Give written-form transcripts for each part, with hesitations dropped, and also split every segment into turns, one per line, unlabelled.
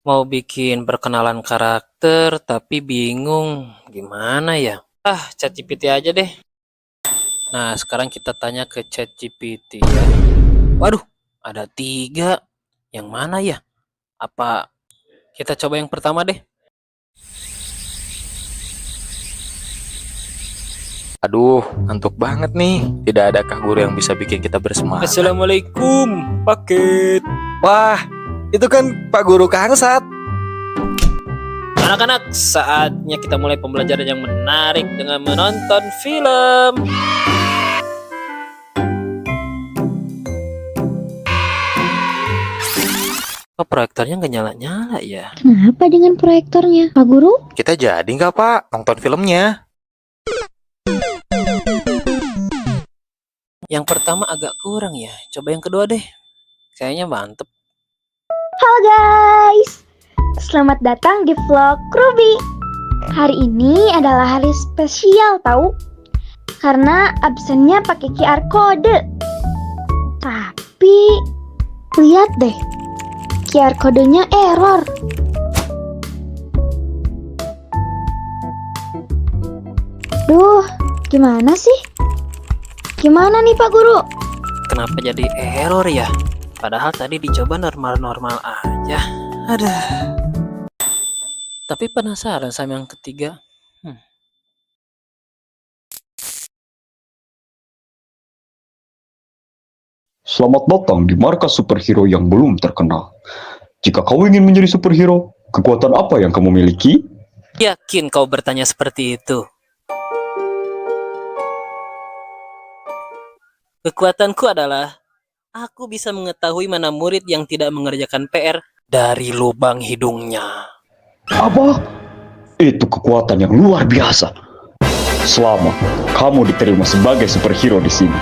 Mau bikin perkenalan karakter, tapi bingung gimana ya? ChatGPT aja deh. Nah, sekarang kita tanya ke ChatGPT ya. Waduh, ada 3. Yang mana ya? Apa kita coba yang pertama deh?
Aduh, ngantuk banget nih. Tidak adakah guru yang bisa bikin kita bersemangat?
Assalamualaikum, paket.
Wah, itu kan Pak Guru Kangsat.
Anak-anak, saatnya kita mulai pembelajaran yang menarik dengan menonton film. Kok proyektornya nggak nyala-nyala ya?
Kenapa dengan proyektornya, Pak Guru?
Kita jadi nggak Pak nonton filmnya?
Yang pertama agak kurang ya. Coba yang kedua deh. Kayaknya mantep.
Halo guys, selamat datang di vlog Ruby. Hari ini adalah hari spesial tahu, karena absennya pakai QR code. Tapi lihat deh, QR kodenya error. Duh, gimana sih? Gimana nih Pak Guru?
Kenapa jadi error ya? Padahal tadi dicoba normal-normal aja. Aduh. Tapi penasaran sama yang ketiga.
Selamat datang di markas superhero yang belum terkenal. Jika kau ingin menjadi superhero, kekuatan apa yang kamu miliki?
Yakin kau bertanya seperti itu? Kekuatanku adalah aku bisa mengetahui mana murid yang tidak mengerjakan PR dari lubang hidungnya.
Apa? Itu kekuatan yang luar biasa. Selamat, kamu diterima sebagai superhero di sini.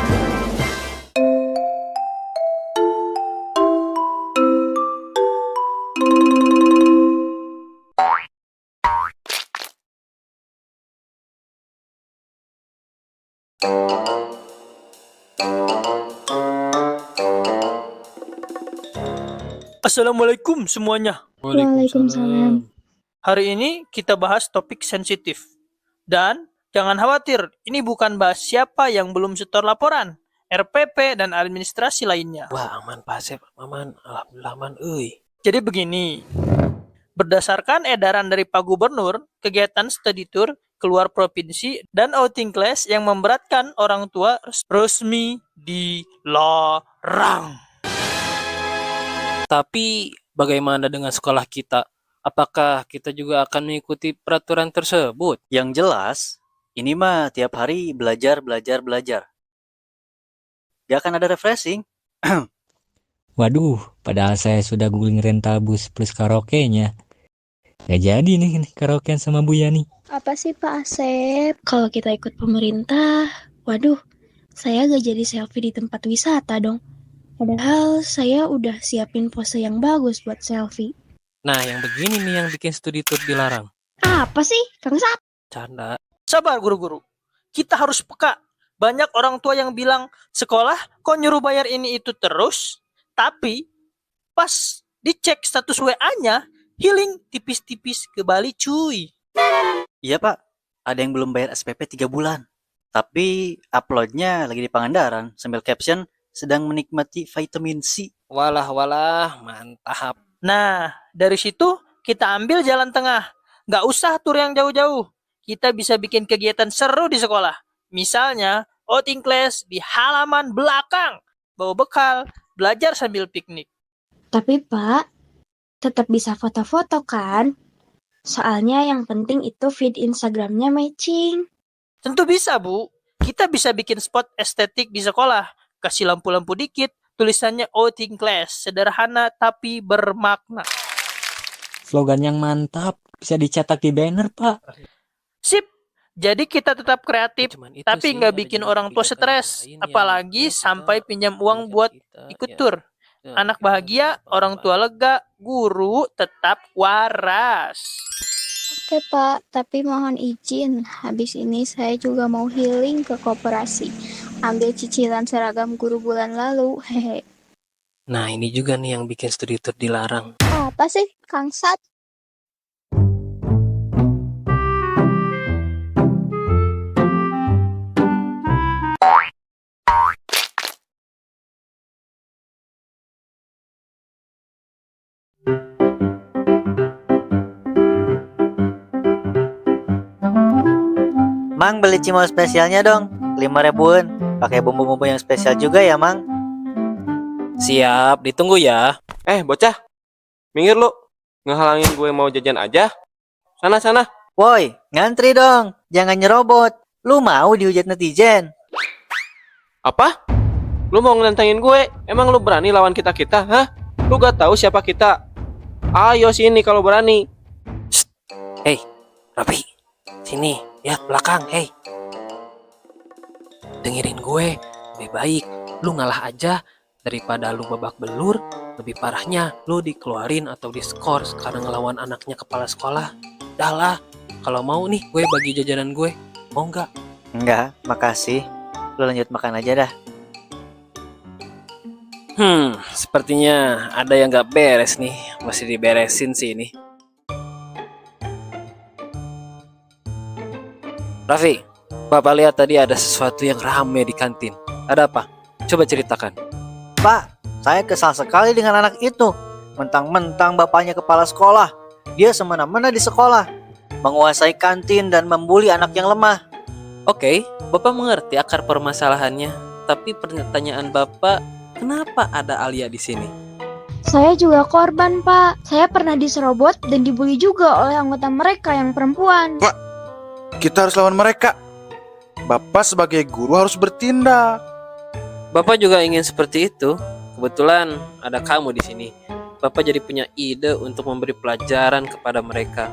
Assalamualaikum semuanya.
Waalaikumsalam.
Hari ini kita bahas topik sensitif. Dan jangan khawatir, ini bukan bahas siapa yang belum setor laporan, RPP dan administrasi lainnya.
Wah, aman Pak Asep, aman. Alhamdulillah aman, euy.
Jadi begini, berdasarkan edaran dari Pak Gubernur, kegiatan study tour keluar provinsi dan outing class yang memberatkan orang tua resmi dilarang.
Tapi bagaimana dengan sekolah kita? Apakah kita juga akan mengikuti peraturan tersebut?
Yang jelas, ini mah tiap hari belajar. Gak akan ada refreshing.
Waduh, padahal saya sudah googling rental bus plus karaoke-nya. Gak jadi nih karaokean sama Bu Yani.
Apa sih Pak Asep? Kalau kita ikut pemerintah, waduh, saya gak jadi selfie di tempat wisata dong. Padahal saya udah siapin pose yang bagus buat selfie.
Nah, yang begini nih yang bikin studi tour dilarang.
Apa sih, Kang Sat?
Canda.
Sabar guru-guru, kita harus peka. Banyak orang tua yang bilang, sekolah kok nyuruh bayar ini itu terus, tapi pas dicek status WA-nya, healing tipis-tipis ke Bali cuy.
Iya pak, ada yang belum bayar SPP 3 bulan. Tapi uploadnya lagi di Pangandaran sambil caption sedang menikmati vitamin C.
Walah, mantap.
Nah, dari situ kita ambil jalan tengah. Nggak usah tur yang jauh-jauh. Kita bisa bikin kegiatan seru di sekolah. Misalnya, outing class di halaman belakang. Bawa bekal, belajar sambil piknik.
Tapi Pak, tetap bisa foto-foto kan? Soalnya yang penting itu feed Instagramnya matching.
Tentu bisa, Bu. Kita bisa bikin spot estetik di sekolah. Kasih lampu-lampu dikit, tulisannya outing class. Sederhana tapi bermakna.
Slogan yang mantap, bisa dicetak di banner, Pak.
Sip. Jadi kita tetap kreatif,
Cuman itu
tapi
sih,
nggak
ada
bikin
juga
orang tua
kegiatan
stres.
lain yang
Apalagi
kita
sampai pinjam uang
ngajak
buat
kita,
ikut
ya.
tur.
Ya,
Anak
kita
bahagia,
apa-apa.
orang tua lega, guru tetap waras.
Oke Pak, tapi mohon izin, habis ini saya juga mau healing ke koperasi. Ambil cicilan seragam guru bulan lalu, hehe.
Nah, ini juga nih yang bikin studi tour dilarang.
Apa apa sih, Kang Sat?
Mang, beli cimol spesialnya dong, 5 ribuan. Pakai bumbu-bumbu yang spesial juga ya, Mang.
Siap, ditunggu ya.
Bocah, minggir lu. Ngehalangin gue mau jajan aja. Sana.
Woi, ngantri dong, jangan nyerobot. Lu mau dihujat netizen?
Apa? Lu mau nantangin gue? Emang lu berani lawan kita-kita, hah? Lu gak tahu siapa kita? Ayo sini kalau berani.
Hei, Raffi, sini, lihat belakang, hei. Dengerin gue, lebih baik lu ngalah aja daripada lu babak belur. Lebih parahnya, lu dikeluarin atau diskors karena ngelawan anaknya kepala sekolah. Dah lah, kalau mau nih gue bagi jajanan gue, mau nggak?
Enggak, makasih. Lu lanjut makan aja dah.
Sepertinya ada yang nggak beres nih, masih diberesin sih ini. Raffi, Bapak lihat tadi ada sesuatu yang rame di kantin. Ada apa? Coba ceritakan.
Pak, saya kesal sekali dengan anak itu. Mentang-mentang bapaknya kepala sekolah, dia semena-mena di sekolah, menguasai kantin dan membuli anak yang lemah.
Oke, Bapak mengerti akar permasalahannya. Tapi pertanyaan Bapak, kenapa ada Alia di sini?
Saya juga korban, Pak. Saya pernah diserobot dan dibully juga oleh anggota mereka yang perempuan.
Kita harus lawan mereka. Bapak sebagai guru harus bertindak.
Bapak juga ingin seperti itu. Kebetulan ada kamu di sini. Bapak jadi punya ide untuk memberi pelajaran kepada mereka.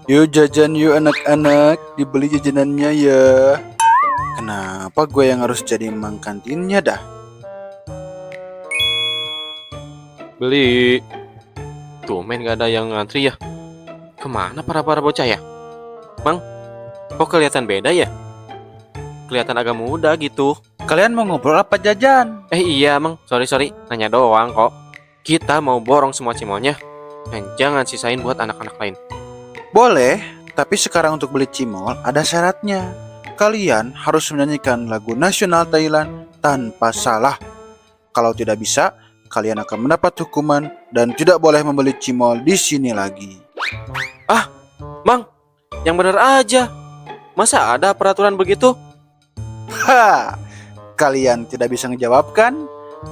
Yuk jajan yuk anak-anak, dibeli jajanannya ya. Kenapa gue yang harus jadi mang kantinnya dah?
Beli. Tumben gak ada yang ngantri ya. Kemana para bocah ya? Mang, kok kelihatan beda ya? Kelihatan agak muda gitu.
Kalian mau ngobrol apa jajan?
Iya Mang, sorry, nanya doang kok. Kita mau borong semua cimolnya. Dan jangan sisain buat anak-anak lain.
Boleh, tapi sekarang untuk beli cimol ada syaratnya. Kalian harus menyanyikan lagu nasional Thailand tanpa salah. Kalau tidak bisa, kalian akan mendapat hukuman dan tidak boleh membeli cimol di sini lagi.
Mang, yang bener aja. Masa ada peraturan begitu?
Kalian tidak bisa menjawabkan?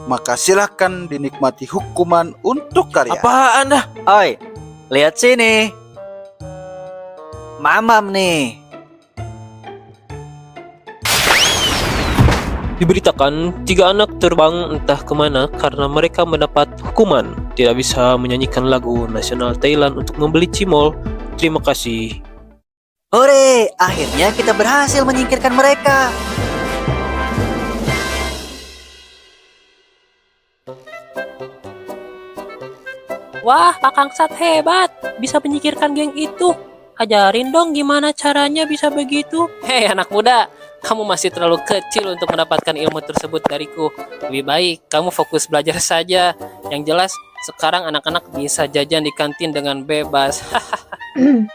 Maka silahkan dinikmati hukuman untuk kalian.
Apaan dah?
Oi, lihat sini. Mamam nih.
Diberitakan 3 anak terbang entah kemana karena mereka mendapat hukuman. Tidak bisa menyanyikan lagu nasional Thailand untuk membeli cimol. Terima kasih.
Hore, akhirnya kita berhasil menyingkirkan mereka.
Wah, Pak Kangsat hebat. Bisa menyingkirkan geng itu. Ajarin dong gimana caranya bisa begitu. Hei anak muda, kamu masih terlalu kecil untuk mendapatkan ilmu tersebut dariku. Lebih baik kamu fokus belajar saja. Yang jelas, sekarang anak-anak bisa jajan di kantin dengan bebas.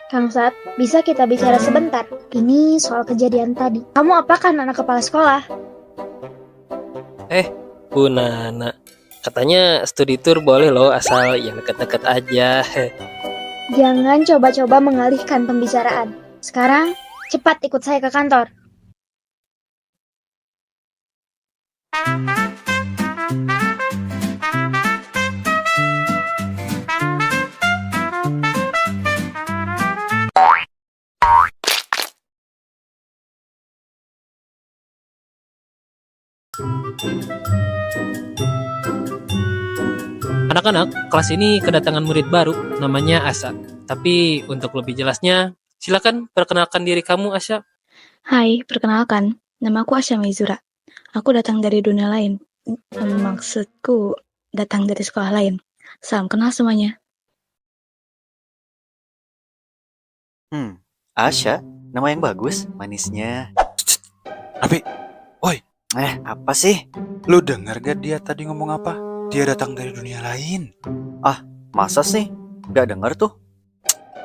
Kang Sat, bisa kita bicara sebentar? Ini soal kejadian tadi. Kamu apakan anak kepala sekolah?
Bu Nana, katanya studi tour boleh loh asal yang deket-deket aja.
Jangan coba-coba mengalihkan pembicaraan. Sekarang, cepat ikut saya ke kantor.
Anak-anak, kelas ini kedatangan murid baru, namanya Asa. Tapi untuk lebih jelasnya, silakan perkenalkan diri kamu, Asa.
Hai, perkenalkan. Namaku Asya Mizura. Aku datang dari dunia lain. Maksudku, datang dari sekolah lain. Salam kenal semuanya.
Asya, nama yang bagus, manisnya.
Tapi,
Apa sih?
lu denger gak dia tadi ngomong apa? dia datang dari dunia lain.
Masa sih? Gak denger tuh.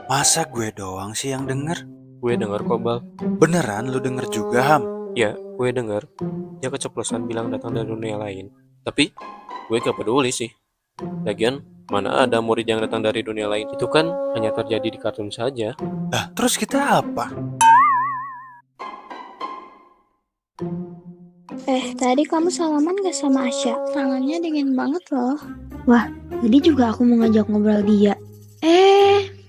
Masa gue doang sih yang denger?
Gue denger kok, Bal.
Beneran lu denger juga, Ham?
Ya, gue denger. Dia keceplosan bilang datang dari dunia lain. Tapi, gue gak peduli sih. Lagian, mana ada murid yang datang dari dunia lain? Itu kan hanya terjadi di kartun saja.
Lah, terus kita apa?
Tadi kamu salaman gak sama Asya? Tangannya dingin banget loh.
Tadi juga aku mau ngajak ngobrol dia.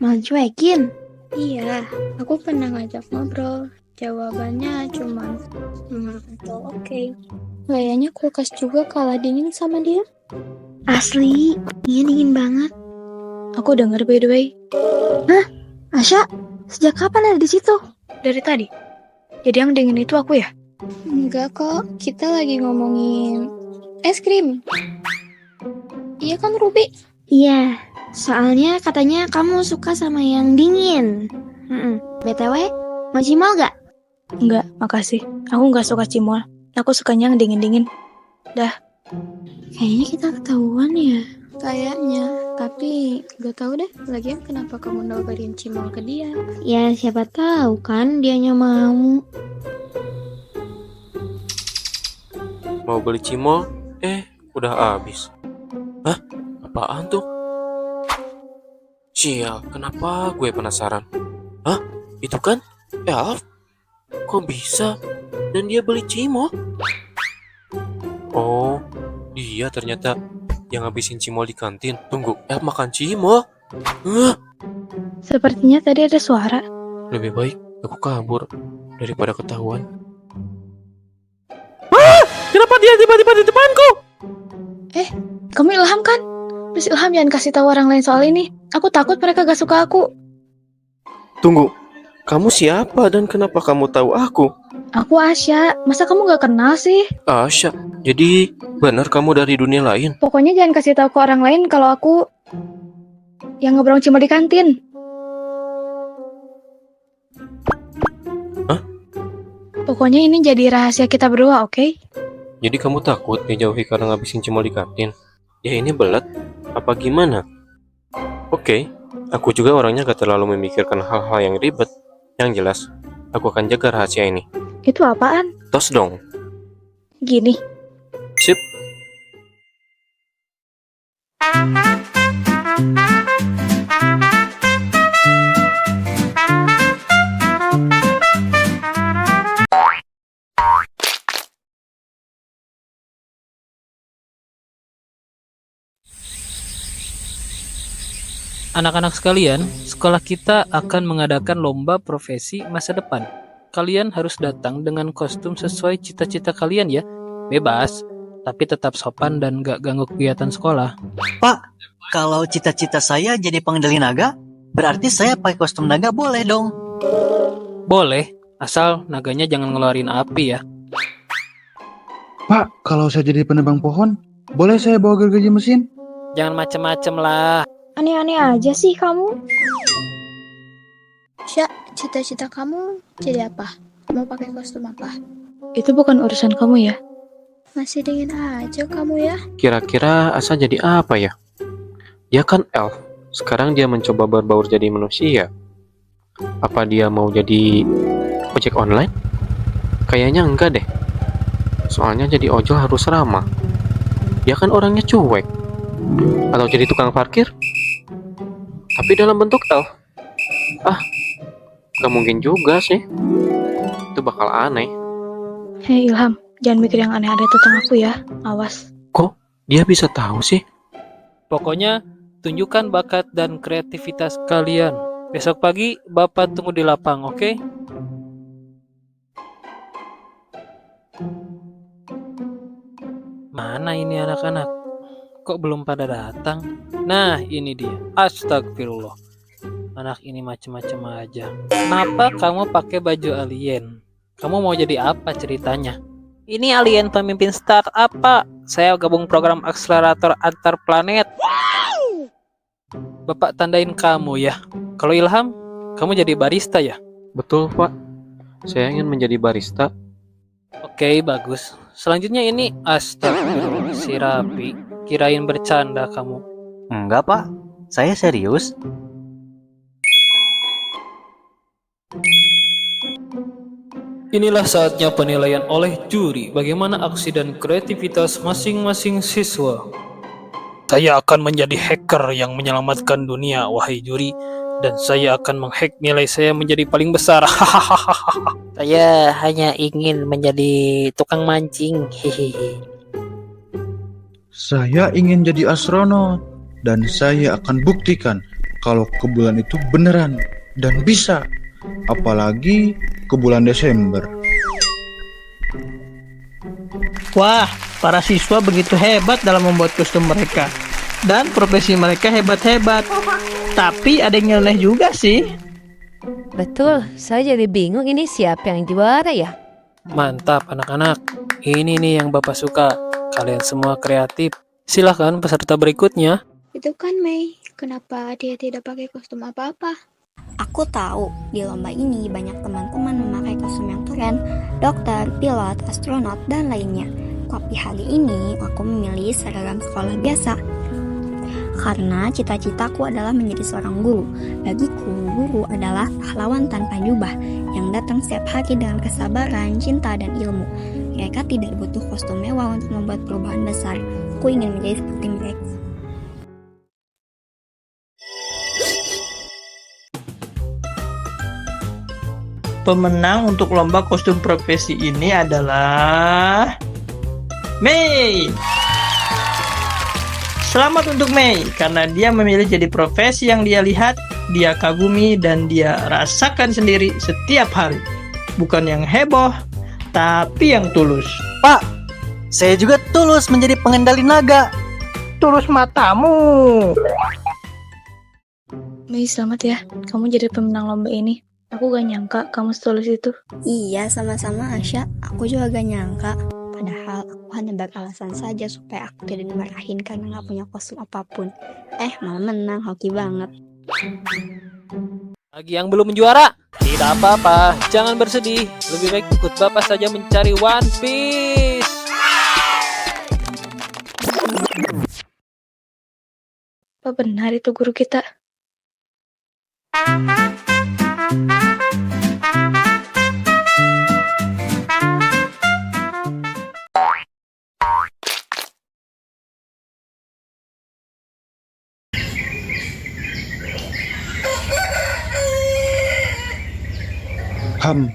Malah cuekin.
Iya, aku pernah ngajak ngobrol. Jawabannya cuma atau oke. Kayaknya kulkas juga kalah dingin sama dia.
Asli, dingin banget.
Aku denger by the way.
Asya, sejak kapan ada di situ?
Dari tadi. Jadi yang dingin itu aku ya?
Enggak kok, kita lagi ngomongin es krim. Iya kan Ruby?
Iya, soalnya katanya kamu suka sama yang dingin. BTW, mau cimol gak?
Enggak, makasih. Aku nggak suka cimol. Aku sukanya yang dingin-dingin.
Kayaknya kita ketahuan ya.
Kayaknya, tapi gak tahu deh. Lagian kenapa kamu nawarin cimol ke dia?
Ya siapa tahu kan dianya mau.
Mau beli cimol, udah habis. Hah? Apaan tuh? Sial, kenapa gue penasaran? Hah? Itu kan Elf? Kok bisa? Dan dia beli cimol? Oh, dia ternyata yang ngabisin cimol di kantin. Tunggu, Elf makan cimol?
Sepertinya tadi ada suara.
Lebih baik aku kabur daripada ketahuan. Kenapa dia tiba-tiba di depanku?
Kamu Ilham kan? Please Ilham jangan kasih tahu orang lain soal ini. Aku takut mereka gak suka aku.
Tunggu, kamu siapa dan kenapa kamu tahu aku?
Aku Asya. Masa kamu gak kenal sih?
Asya, jadi benar kamu dari dunia lain?
Pokoknya jangan kasih tahu ke orang lain kalau aku yang ngebrong cimol di kantin.
Hah?
Pokoknya ini jadi rahasia kita berdua, oke?
Jadi kamu takut dijauhi karena ngabisin cimol di kantin? Ya ini belat, apa gimana? Oke, aku juga orangnya gak terlalu memikirkan hal-hal yang ribet. Yang jelas, aku akan jaga rahasia ini.
Itu apaan?
Tos dong.
Gini.
Sip.
Anak-anak sekalian, sekolah kita akan mengadakan lomba profesi masa depan. Kalian harus datang dengan kostum sesuai cita-cita kalian ya. Bebas, tapi tetap sopan dan gak ganggu kegiatan sekolah.
Kalau cita-cita saya jadi pengendali naga, berarti saya pakai kostum naga boleh dong.
Boleh, asal naganya jangan ngeluarin api ya.
Pak, kalau saya jadi penebang pohon, boleh saya bawa gergaji mesin?
Jangan macem-macem lah.
Aneh-aneh aja sih kamu. Sya, cita-cita kamu jadi apa? Mau pakai kostum apa?
Itu bukan urusan kamu ya.
Masih dingin aja kamu ya.
Kira-kira Asa jadi apa ya? Dia kan elf. Sekarang dia mencoba berbaur jadi manusia. Apa dia mau jadi ojek online? Kayaknya enggak deh. Soalnya jadi ojol harus ramah. Dia kan orangnya cuek. Atau jadi tukang parkir? Tapi dalam bentuk elf. Gak mungkin juga sih. Itu bakal aneh.
Hei Ilham, jangan mikir yang aneh-aneh tentang aku ya. Awas.
Kok dia bisa tahu sih?
Pokoknya tunjukkan bakat dan kreativitas kalian. Besok pagi Bapak tunggu di lapang, oke? Mana ini anak-anak? Kok belum pada datang? Nah, ini dia. Astagfirullah. Anak ini macem-macem aja. Kenapa kamu pakai baju alien? Kamu mau jadi apa ceritanya? Ini alien pemimpin startup, Pak. Saya gabung program akselerator antar planet. Bapak tandain kamu ya. Kalau Ilham, kamu jadi barista ya?
Betul, Pak. Saya ingin menjadi barista.
Oke, bagus. Selanjutnya ini astagfirullah, si Rapi. Kirain bercanda kamu.
Enggak, Pak. Saya serius.
Inilah saatnya penilaian oleh juri bagaimana aksi dan kreativitas masing-masing siswa. Saya akan menjadi hacker yang menyelamatkan dunia, wahai juri. Dan saya akan menghack nilai saya menjadi paling besar.
Saya hanya ingin menjadi tukang mancing. Hehehe.
Saya ingin jadi astronot dan saya akan buktikan kalau ke bulan itu beneran dan bisa. Apalagi ke bulan Desember.
Wah, para siswa begitu hebat dalam membuat kostum mereka. Dan profesi mereka hebat-hebat. Tapi ada yang nyeleneh juga sih.
Betul, saya jadi bingung ini siapa yang juara ya?
Mantap anak-anak. Ini nih yang Bapak suka. Kalian semua kreatif. Silahkan peserta berikutnya.
Itu kan Mei, kenapa dia tidak pakai kostum apa-apa?
Aku tahu, di lomba ini banyak teman-teman memakai kostum yang keren, dokter, pilot, astronot, dan lainnya. Tapi hari ini aku memilih seragam sekolah biasa. Karena cita-citaku adalah menjadi seorang guru. Bagiku, guru adalah pahlawan tanpa jubah yang datang setiap hari dengan kesabaran, cinta, dan ilmu. Mereka tidak butuh kostum mewah untuk membuat perubahan besar. Aku ingin menjadi seperti mereka.
Pemenang untuk lomba kostum profesi ini adalah Mei. Selamat untuk Mei karena dia memilih jadi profesi yang dia lihat, dia kagumi dan dia rasakan sendiri setiap hari. Bukan yang heboh, tapi yang tulus.
Pak, saya juga tulus menjadi pengendali naga.
Tulus matamu.
Mei, selamat ya. Kamu jadi pemenang lomba ini. Aku gak nyangka kamu setulus itu.
Iya, sama-sama Asya. Aku juga gak nyangka. Padahal aku hanya beralasan saja supaya aku tidak dimarahin karena gak punya kostum apapun. Malah menang, hoki banget.
Bagi yang belum menjuara, tidak apa-apa. Jangan bersedih. Lebih baik ikut Bapak saja mencari One Piece.
Apa benar itu guru kita?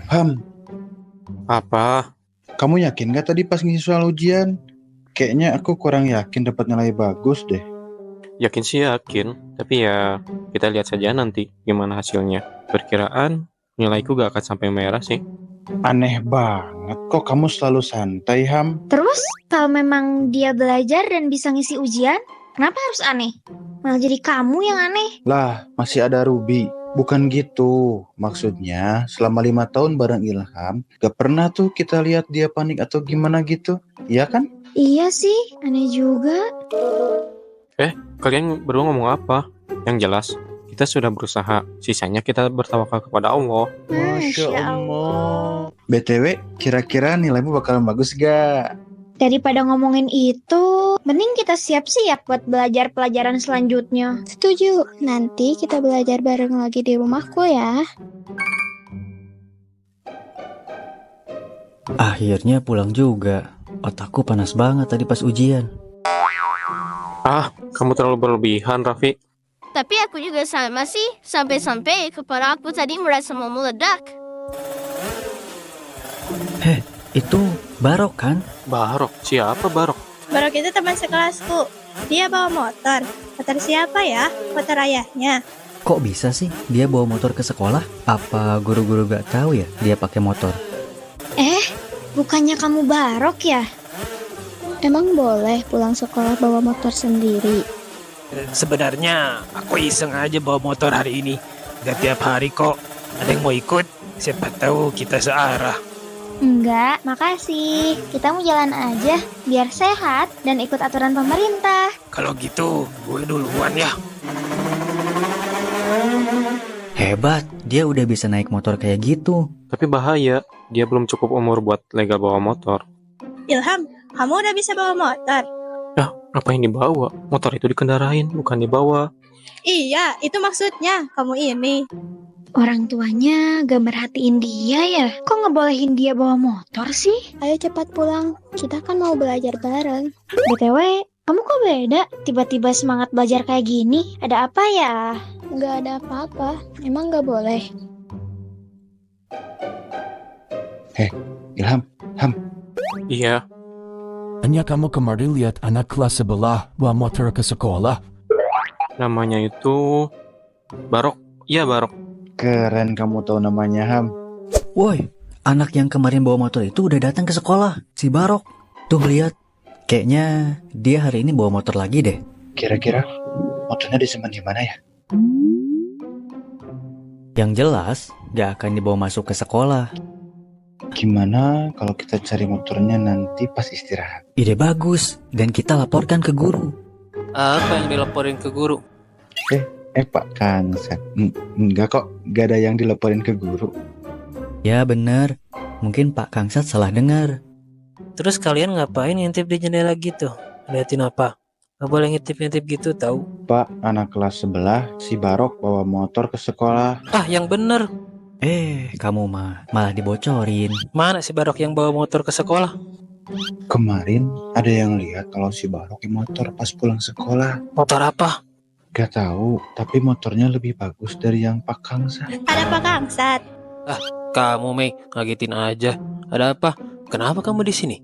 Ham.
Apa?
Kamu yakin gak tadi pas ngisi soal ujian? Kayaknya aku kurang yakin dapat nilai bagus deh.
Yakin sih yakin, tapi ya kita lihat saja nanti gimana hasilnya. Perkiraan nilaiku gak akan sampai merah sih.
Aneh banget, kok kamu selalu santai, Ham?
Terus, kalau memang dia belajar dan bisa ngisi ujian, kenapa harus aneh? Malah jadi kamu yang aneh.
Lah, masih ada Ruby. Bukan gitu. Maksudnya, selama 5 tahun bareng Ilham, gak pernah tuh kita lihat dia panik atau gimana gitu. Iya kan?
Iya sih, aneh juga.
Kalian berdua ngomong apa? Yang jelas, kita sudah berusaha. Sisanya kita bertawakal kepada Allah.
Masya Allah.
BTW, kira-kira nilaimu bakalan bagus gak?
Daripada ngomongin itu, mending kita siap-siap buat belajar pelajaran selanjutnya. Setuju, nanti kita belajar bareng lagi di rumahku ya.
Akhirnya pulang juga. Otakku panas banget tadi pas ujian.
Kamu terlalu berlebihan, Raffi.
Tapi aku juga sama sih, sampai-sampai kepala aku tadi merasa mau meledak.
Itu Barok kan?
Barok? Siapa Barok?
Barok itu teman sekelasku. Dia bawa motor. Motor siapa ya? Motor ayahnya.
Kok bisa sih dia bawa motor ke sekolah? Apa guru-guru gak tahu ya dia pakai motor?
Bukannya kamu Barok ya? Emang boleh pulang sekolah bawa motor sendiri?
Sebenarnya aku iseng aja bawa motor hari ini. Gak tiap hari kok. Ada yang mau ikut? Siapa tahu kita searah.
Enggak, makasih. Kita mau jalan aja, biar sehat dan ikut aturan pemerintah.
Kalau gitu, gue duluan ya.
Hebat, dia udah bisa naik motor kayak gitu.
Tapi bahaya, dia belum cukup umur buat legal bawa motor.
Ilham, kamu udah bisa bawa motor?
Apa yang dibawa? Motor itu dikendarain, bukan dibawa.
Iya, itu maksudnya kamu ini.
Orang tuanya gak merhatiin dia ya? Kok ngebolehin dia bawa motor sih?
Ayo cepat pulang, kita kan mau belajar bareng.
BTW, kamu kok beda? Tiba-tiba semangat belajar kayak gini? Ada apa ya?
Nggak ada apa-apa, emang nggak boleh.
Ilham, Ham,
Iya,
Hanya kamu kemarin lihat anak kelas sebelah bawa motor ke sekolah.
namanya itu Barok. Iya, Barok.
Keren kamu tahu namanya, Ham. Woi, anak yang kemarin bawa motor itu udah datang ke sekolah, si Barok. Tuh lihat, kayaknya dia hari ini bawa motor lagi deh.
kira-kira motornya disimpan di mana ya?
Yang jelas, gak akan dibawa masuk ke sekolah.
Gimana kalau kita cari motornya nanti pas istirahat?
Ide bagus, dan kita laporkan ke guru.
Apa yang dilaporin ke guru?
Pak Kang, enggak kok, gak ada yang dilaporin ke guru.
Ya bener, mungkin Pak Kangsat salah dengar.
Terus kalian ngapain ngintip di jendela gitu? Liatin apa? Gak boleh ngintip-ngintip gitu tahu.
Pak, anak kelas sebelah, si Barok bawa motor ke sekolah.
Ah, yang bener.
Kamu malah dibocorin.
Mana si Barok yang bawa motor ke sekolah?
Kemarin ada yang lihat kalau si Barok yang motor pas pulang sekolah.
Motor apa?
Gak tahu, tapi motornya lebih bagus dari yang Pak Kangsat.
Ada Pak Kangsat.
Kamu, Mei, ngagetin aja. Ada apa? Kenapa kamu di sini?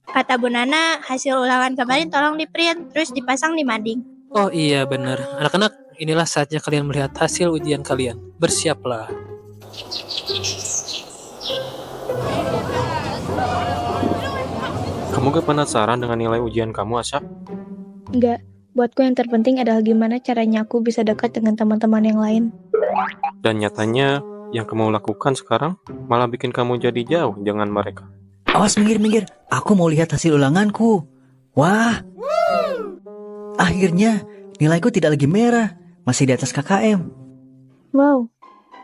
Kata Bu Nana, hasil ulangan kemarin tolong di-print, terus dipasang di mading.
Oh iya bener. Anak-anak, inilah saatnya kalian melihat hasil ujian kalian. Bersiaplah.
Kamu gak penasaran dengan nilai ujian kamu, Asya?
Enggak, buatku yang terpenting adalah gimana caranya aku bisa dekat dengan teman-teman yang lain.
Dan nyatanya, yang kamu lakukan sekarang malah bikin kamu jadi jauh dengan mereka.
Awas minggir-minggir, aku mau lihat hasil ulanganku. Wah, akhirnya nilaiku tidak lagi merah, masih di atas KKM.
Wow,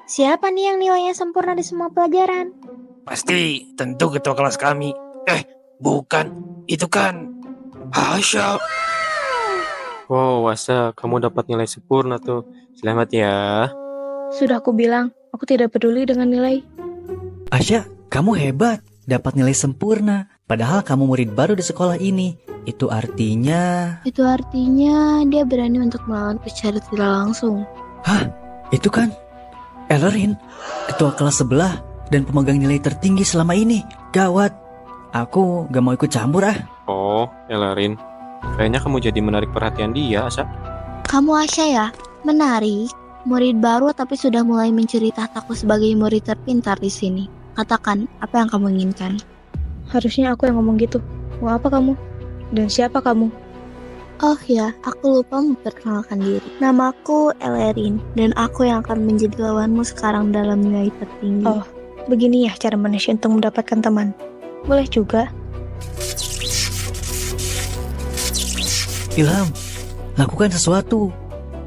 siapa nih yang nilainya sempurna di semua pelajaran?
Pasti, tentu ketua kelas kami. Bukan, itu kan Asya.
Wow, Asya, kamu dapat nilai sempurna tuh. Selamat ya.
Sudah aku bilang, aku tidak peduli dengan nilai.
Asya, kamu hebat, dapat nilai sempurna. Padahal kamu murid baru di sekolah ini. Itu artinya...
Itu artinya dia berani untuk melawan secara tidak langsung.
Hah? Itu kan Ellerin, ketua kelas sebelah dan pemegang nilai tertinggi selama ini. Gawat, aku gak mau ikut campur ah.
Oh, Ellerin. Kayaknya kamu jadi menarik perhatian dia, Asya.
Kamu Asya ya? Menarik. Murid baru tapi sudah mulai mencuri tahtaku sebagai murid terpintar di sini. Katakan, apa yang kamu inginkan?
Harusnya aku yang ngomong gitu. Mau apa kamu? Dan siapa kamu?
Oh ya, aku lupa memperkenalkan diri. Namaku Ellerin, dan aku yang akan menjadi lawanmu sekarang dalam nilai tertinggi.
Oh, begini ya cara manusia untuk mendapatkan teman. Boleh juga.
Ilham, lakukan sesuatu.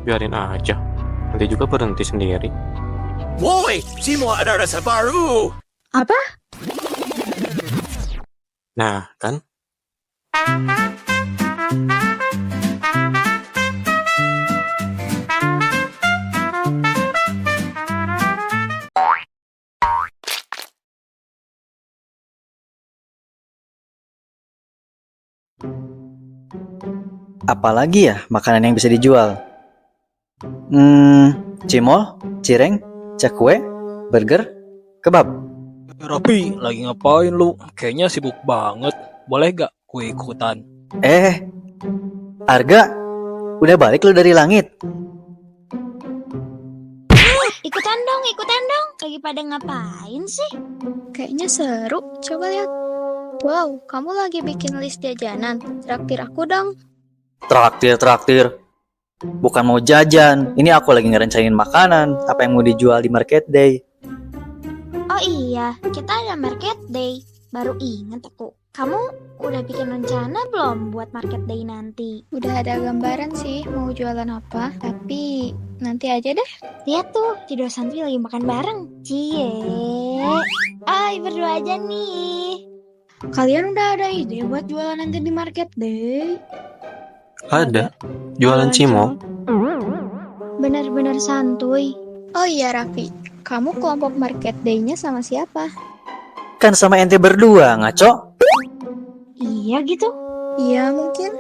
Biarin aja. Nanti juga berhenti sendiri.
Woi, semua ada rasa baru.
Apa?
Nah, kan?
Apalagi ya makanan yang bisa dijual? Cimol, cireng, cakwe, burger, kebab.
Rapi, lagi ngapain lu? Kayaknya sibuk banget. Boleh gak gue ikutan?
Arga, udah balik lu dari langit?
Ikutan dong. Lagi pada ngapain sih?
Kayaknya seru, coba lihat. Wow, kamu lagi bikin list jajanan. Traktir aku dong.
Traktir. Bukan mau jajan, ini aku lagi ngerencanain makanan, apa yang mau dijual di market day.
Oh iya, kita ada market day. Baru ingat aku. Kamu udah bikin rencana belum buat market day nanti?
Udah ada gambaran sih mau jualan apa, tapi nanti aja deh.
Lihat tuh, si dua santri lagi makan bareng. Cie. Berdua aja nih.
Kalian udah ada ide buat jualan nanti di market day?
Ada. Jualan cimol.
Benar-benar santuy. Oh iya Raffi, kamu kelompok market day-nya sama siapa?
Kan sama ente berdua, ngaco.
Iya gitu.
Iya mungkin.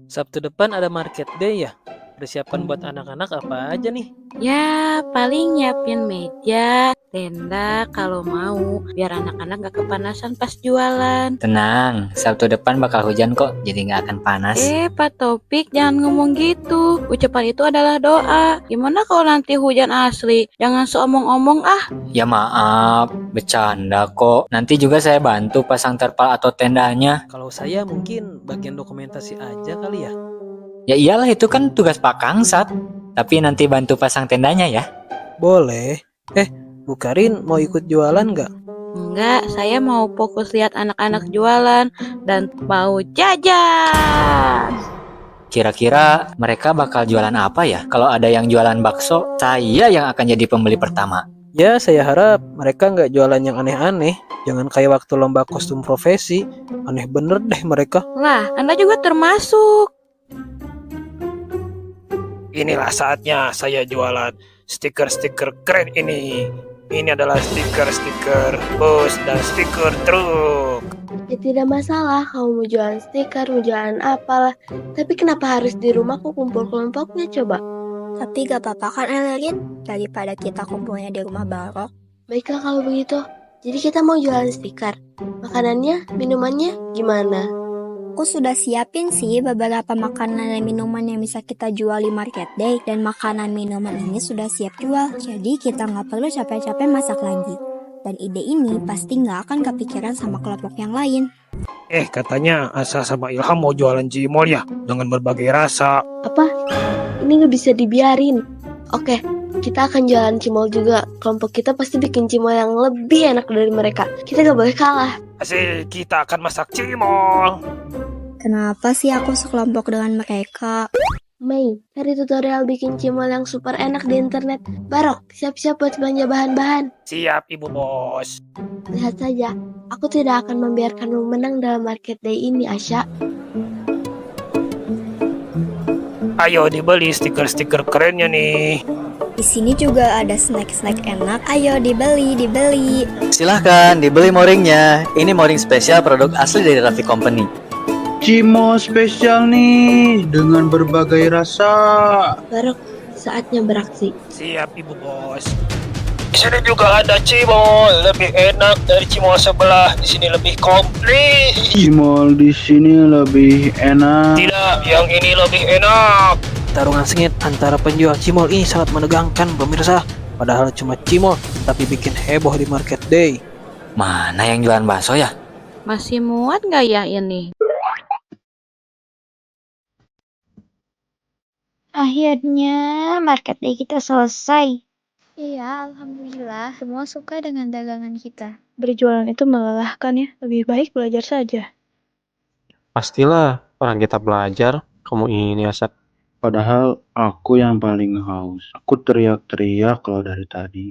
Sabtu depan ada market day ya? Persiapan buat anak-anak apa aja nih?
Ya, paling nyiapin meja, tenda kalau mau, biar anak-anak gak kepanasan pas jualan.
Tenang, Sabtu depan bakal hujan kok, jadi nggak akan panas.
Pak Topik, jangan ngomong gitu. Ucapan itu adalah doa. Gimana kalau nanti hujan asli? Jangan seomong-omong ah.
Ya maaf, bercanda kok. Nanti juga saya bantu pasang terpal atau tendanya.
Kalau saya mungkin bagian dokumentasi aja kali ya.
Ya iyalah, itu kan tugas Pak Kangsat. Tapi nanti bantu pasang tendanya ya.
Boleh. Bu Karin mau ikut jualan nggak?
Enggak, saya mau fokus lihat anak-anak jualan dan mau jajan.
Kira-kira mereka bakal jualan apa ya? Kalau ada yang jualan bakso, saya yang akan jadi pembeli pertama.
Ya, saya harap mereka nggak jualan yang aneh-aneh. Jangan kayak waktu lomba kostum profesi. Aneh bener deh mereka.
Lah, Anda juga termasuk.
Inilah saatnya saya jualan stiker-stiker keren ini. Ini adalah stiker-stiker bus dan stiker truk.
Ya tidak masalah kamu mau jualan stiker, mau jualan apalah. Tapi kenapa harus di rumahku kumpul kelompoknya coba?
Tapi gak apa-apa kan Elin? Daripada kita kumpulnya di rumah Barok.
Baiklah kalau begitu. Jadi kita mau jualan stiker. Makanannya, minumannya gimana?
Aku sudah siapin sih beberapa makanan dan minuman yang bisa kita jual di market day. Dan makanan minuman ini sudah siap jual. Jadi kita nggak perlu capek-capek masak lagi. Dan ide ini pasti nggak akan kepikiran sama kelompok yang lain.
Katanya Asa sama Ilham mau jualan cimol ya, dengan berbagai rasa.
Apa? Ini nggak bisa dibiarin. Oke, kita akan jualan cimol juga. Kelompok kita pasti bikin cimol yang lebih enak dari mereka. Kita nggak boleh kalah.
Asik, kita akan masak cimol.
Kenapa sih aku sekelompok dengan mereka?
Mei, cari tutorial bikin cimol yang super enak di internet. Barok, siap-siap buat belanja bahan-bahan.
Siap, Ibu Bos.
Lihat saja, aku tidak akan membiarkanmu menang dalam market day ini, Asya.
Ayo dibeli stiker-stiker kerennya nih.
Di sini juga ada snack-snack enak. Ayo dibeli.
Silahkan dibeli moringnya. Ini moring spesial produk asli dari Raffi Company.
Cimol spesial nih dengan berbagai rasa.
Barok, saatnya beraksi.
Siap, Ibu Bos. Di sini juga ada cimol, lebih enak dari cimol sebelah. Di sini lebih komplit.
Cimol di sini lebih enak.
Tidak, yang ini lebih enak.
Tarungan sengit antara penjual cimol ini sangat menegangkan pemirsa. Padahal cuma cimol, tapi bikin heboh di market day.
Mana yang jualan bakso ya?
Masih muat nggak ya ini?
Akhirnya market day kita selesai. Iya, alhamdulillah. Semua suka dengan dagangan kita.
Berjualan itu melelahkan ya. Lebih baik belajar saja.
Pastilah, orang kita belajar. Kamu ini Asap.
Padahal aku yang paling haus. Aku teriak-teriak kalau dari tadi.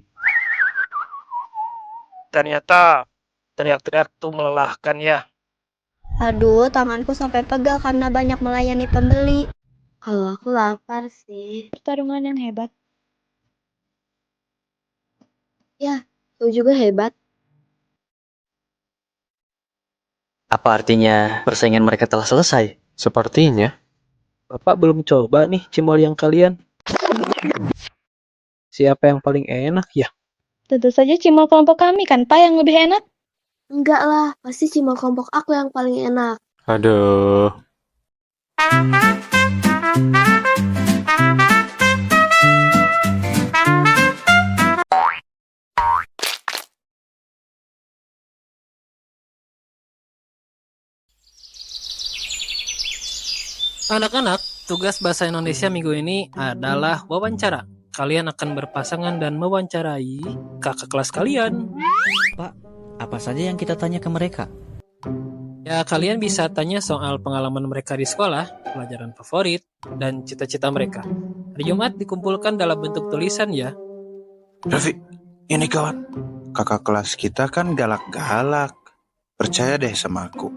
Ternyata teriak-teriak tuh melelahkan ya.
Aduh, tanganku sampai pegal karena banyak melayani pembeli.
Kalau aku lapar sih.
Pertarungan yang hebat.
Ya, aku juga hebat.
Apa artinya persaingan mereka telah selesai?
Sepertinya.
Bapak belum coba nih cimol yang kalian. Siapa yang paling enak ya?
Tentu saja cimol kelompok kami kan, Pak, yang lebih enak.
Enggak lah, pasti cimol kelompok aku yang paling enak.
Aduh.
Anak-anak, tugas bahasa Indonesia minggu ini adalah wawancara. Kalian akan berpasangan dan mewawancarai kakak kelas kalian.
Pak, apa saja yang kita tanya ke mereka?
Ya, kalian bisa tanya soal pengalaman mereka di sekolah, pelajaran favorit, dan cita-cita mereka. Hari Jumat dikumpulkan dalam bentuk tulisan ya.
Raffi, ini kawan. Kakak kelas kita kan galak-galak. Percaya deh sama aku.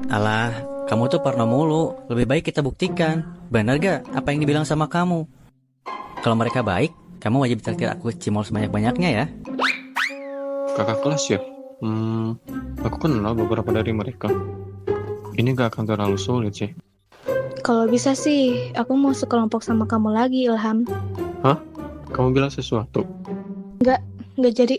Alah, kamu tuh parno mulu. Lebih baik kita buktikan. Bener gak apa yang dibilang sama kamu? Kalau mereka baik, kamu wajib traktir aku cimol sebanyak-banyaknya ya.
Kakak kelas ya? Aku kenal beberapa dari mereka. Ini gak akan terlalu sulit sih.
Kalau bisa sih, aku mau sekelompok sama kamu lagi, Ilham.
Hah? Kamu bilang sesuatu?
Nggak jadi.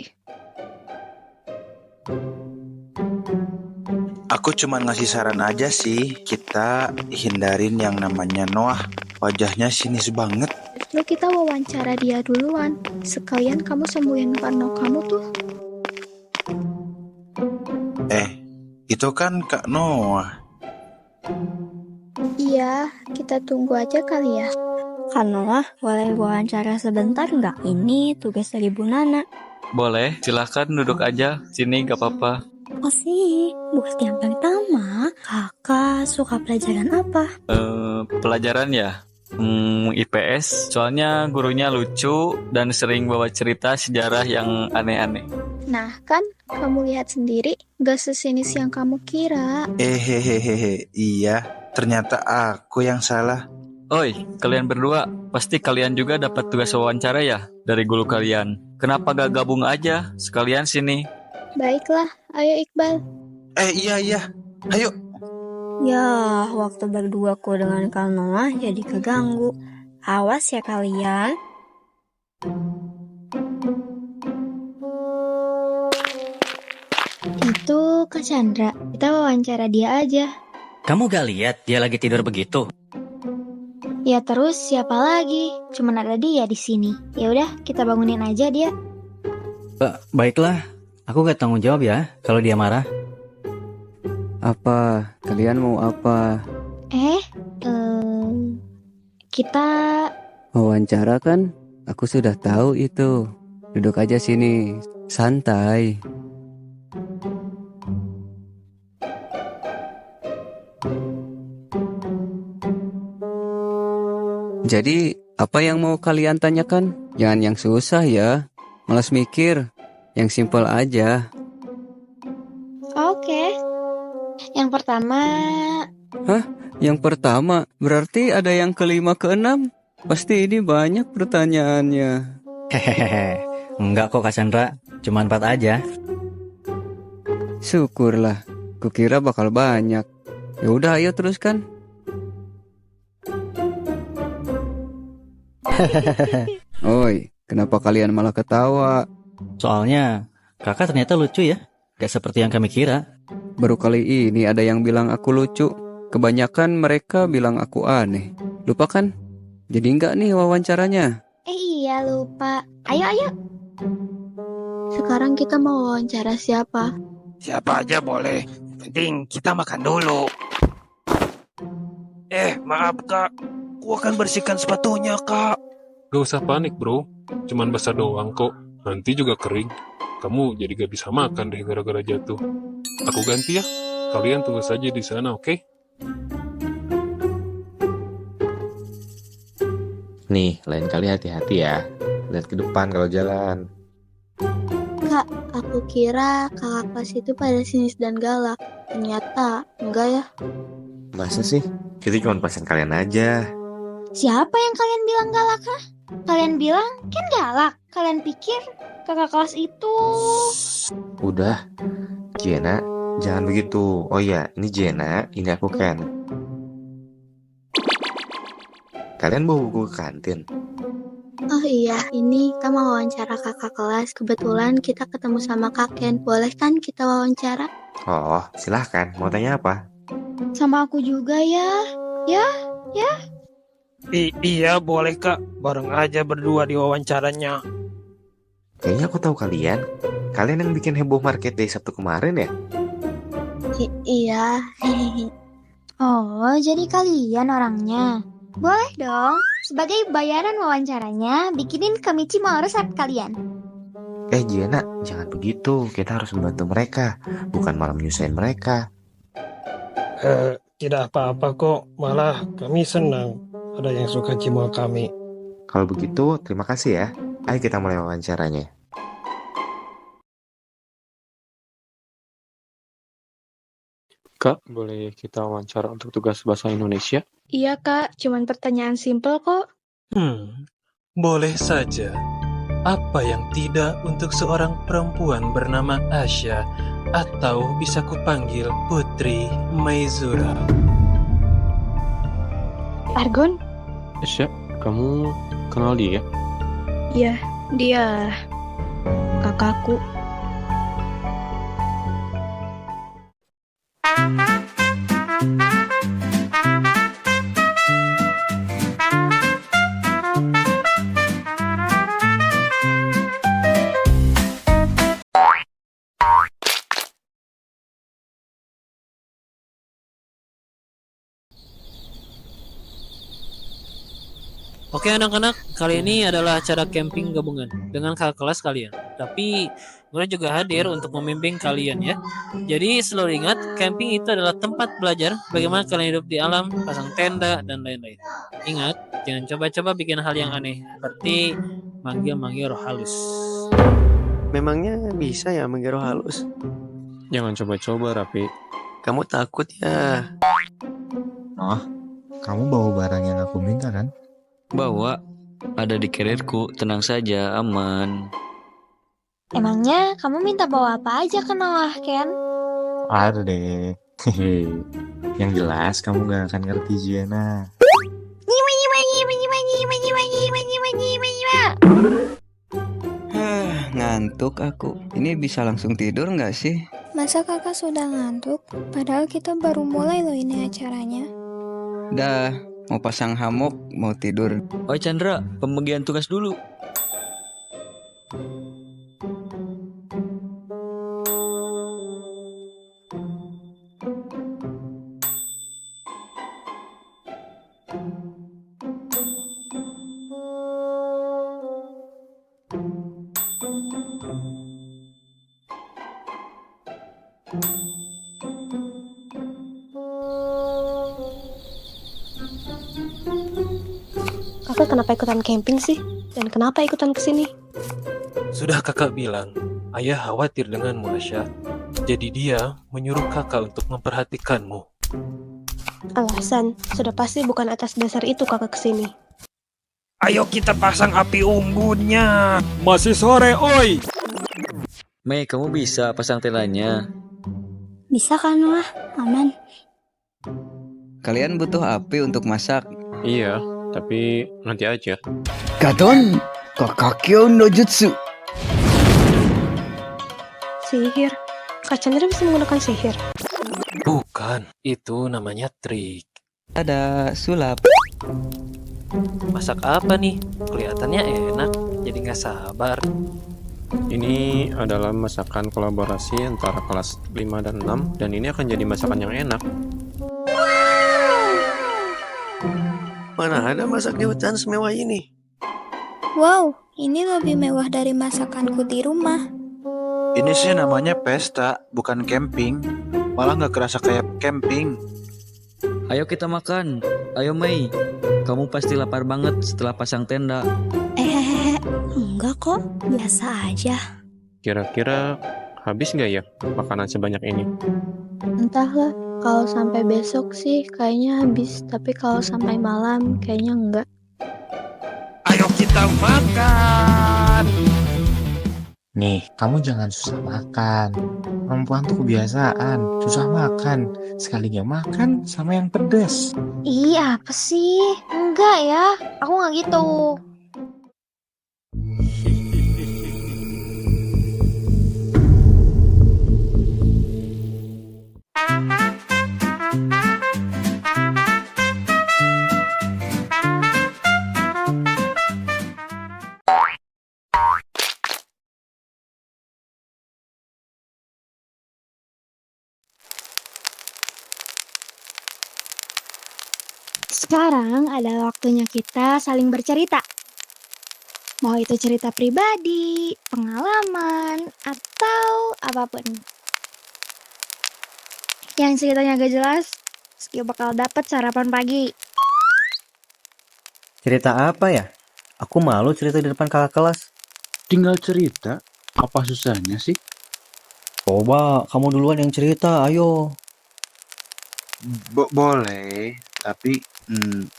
Aku cuma ngasih saran aja sih. Kita hindarin yang namanya Noah. Wajahnya sinis banget.
Lalu kita wawancara dia duluan. Sekalian kamu sembuhin parno kamu tuh.
Itu kan Kak Noah.
Iya, kita tunggu aja kali ya.
Kak Noah, boleh wawancara sebentar nggak? Ini tugas dari Bu Nana.
Boleh, silahkan duduk aja. Sini gak apa-apa.
Oh sih, buat yang pertama, kakak suka pelajaran apa?
Pelajaran ya? IPS. Soalnya gurunya lucu dan sering bawa cerita sejarah yang aneh-aneh.
Nah kan, kamu lihat sendiri, gak sesinis yang kamu kira.
Iya, ternyata aku yang salah.
Oi, kalian berdua, pasti kalian juga dapat tugas wawancara ya dari guru kalian. Kenapa gak gabung aja? Sekalian sini.
Baiklah, ayo Iqbal.
Iya. Ayo.
Ya, waktu berduaku dengan Kak Noah jadi keganggu. Awas ya kalian.
Itu Kak Chandra, kita wawancara dia aja.
Kamu gak lihat dia lagi tidur begitu?
Ya terus siapa lagi? Cuman ada dia di sini. Ya udah, kita bangunin aja dia.
Baiklah, aku gak tanggung jawab ya kalau dia marah.
Apa? Kalian mau apa?
Kita
Wawancara kan? Aku sudah tahu itu. Duduk aja sini, santai. Jadi, apa yang mau kalian tanyakan? Jangan yang susah ya. Malas mikir. Yang simpel aja.
Oke. Yang pertama,
Hah? Yang pertama? Berarti ada yang kelima keenam? Pasti ini banyak pertanyaannya.
Hehehe, enggak kok Kak Chandra, cuma 4 aja.
Syukurlah. Kukira bakal banyak. Ya udah, ayo teruskan. Oi, kenapa kalian malah ketawa?
Soalnya kakak ternyata lucu ya, gak seperti yang kami kira.
Baru kali ini ada yang bilang aku lucu. Kebanyakan mereka bilang aku aneh. Lupa kan? Jadi enggak nih wawancaranya?
iya lupa. Ayo. Sekarang kita mau wawancara siapa?
Siapa aja boleh. Penting kita makan dulu. Maaf kak. Aku akan bersihkan sepatunya kak.
Gak usah panik bro. Cuman basah doang kok. Nanti juga kering. Kamu jadi gak bisa makan deh gara-gara jatuh. Aku ganti ya. Kalian tunggu saja di sana, oke?
Nih, lain kali hati-hati ya. Lihat ke depan kalau jalan.
Kak, aku kira kakak kelas itu pada sinis dan galak. Ternyata enggak ya.
Masa sih? Itu cuma pasang kalian aja.
Siapa yang kalian bilang galak kah? Kalian bilang kan galak. Kalian pikir kakak kelas itu...
Udah, Jena, jangan begitu. Oh iya, ini Jena, ini aku Ken. Kalian bawa buku ke kantin?
Oh iya, ini kita mau wawancara kakak kelas. Kebetulan kita ketemu sama Kak Ken. Boleh kan kita wawancara?
Oh, silahkan. Mau tanya apa?
Sama aku juga ya. Ya.
Iya boleh kak. Bareng aja berdua di wawancaranya.
Kayaknya aku tahu kalian. Kalian yang bikin heboh market day Sabtu kemarin ya?
Iya. Oh, jadi kalian orangnya. Boleh dong. Sebagai bayaran wawancaranya, bikinin kemici mau resep kalian.
Jena, jangan begitu. Kita harus membantu mereka, bukan malah menyusahin mereka.
Tidak apa-apa kok. Malah kami senang ada yang suka cimol kami.
Kalau begitu, terima kasih ya. Ayo kita mulai wawancaranya.
Kak, boleh kita wawancara untuk tugas bahasa Indonesia?
Iya kak, cuman pertanyaan simpel kok.
Boleh saja. Apa yang tidak untuk seorang perempuan bernama Asya atau bisa kupanggil Putri Maizura?
Argon?
Asya, kamu kenal dia?
Iya, dia kakakku.
Oke anak-anak, kali ini adalah acara camping gabungan dengan kakak kelas kalian. Tapi Nura juga hadir untuk membimbing kalian ya. Jadi selalu ingat, camping itu adalah tempat belajar bagaimana kalian hidup di alam, pasang tenda, dan lain-lain. Ingat, jangan coba-coba bikin hal yang aneh, seperti manggil-manggil roh halus.
Memangnya bisa ya manggil roh halus?
Jangan coba-coba, Rapi.
Kamu takut ya?
Oh, kamu bawa barang yang aku minta kan?
Bawa, ada di karirku, tenang saja, aman.
Emangnya kamu minta bawa apa aja ke Noah, Ken?
Ada deh. Yang jelas kamu gak akan ngerti Jiana.
Ngantuk aku. Ini bisa langsung tidur nggak sih?
Masa kakak sudah ngantuk? Padahal kita baru mulai loh ini acaranya.
Dah, mau pasang hammock, mau tidur.
Oh Chandra, pembagian tugas dulu.
Kakak kenapa ikutan camping sih? Dan kenapa ikutan kesini?
Sudah kakak bilang, ayah khawatir denganmu, Asya. Jadi dia menyuruh kakak untuk memperhatikanmu.
Alasan, sudah pasti bukan atas dasar itu kakak kesini.
Ayo kita pasang api unggunnya. Masih sore, oi.
Mei, kamu bisa pasang telanya?
Bisa kan, Noah? Aman.
Kalian butuh api untuk masak?
Iya, tapi nanti aja.
Gadon, Kakakyo no Jutsu.
Sihir? Kak Chandra bisa menggunakan sihir?
Bukan, itu namanya trik.
Ada sulap.
Masak apa nih? Kelihatannya enak, jadi nggak sabar.
Ini adalah masakan kolaborasi antara kelas 5 dan 6, dan ini akan jadi masakan yang enak.
Mana ada masak di hutan semewah ini?
Wow, ini lebih mewah dari masakanku di rumah.
Ini sih namanya pesta, bukan camping. Malah nggak kerasa kayak camping.
Ayo kita makan. Ayo Mei, kamu pasti lapar banget setelah pasang tenda.
Enggak kok, biasa aja.
Kira-kira habis nggak ya makanan sebanyak ini?
Entahlah, kalau sampai besok sih kayaknya habis, tapi kalau sampai malam kayaknya enggak.
Ayo kita makan.
Nih, kamu jangan susah makan. Perempuan tuh kebiasaan, susah makan. Sekalinya makan sama yang pedas.
Ih, apa sih? Enggak ya, aku nggak gitu. Sekarang adalah waktunya kita saling bercerita. Mau itu cerita pribadi, pengalaman, atau apapun. Yang ceritanya gak jelas, Skill bakal dapat sarapan pagi.
Cerita apa ya? Aku malu cerita di depan kakak kelas.
Tinggal cerita, apa susahnya sih?
Coba kamu duluan yang cerita, ayo.
Boleh, tapi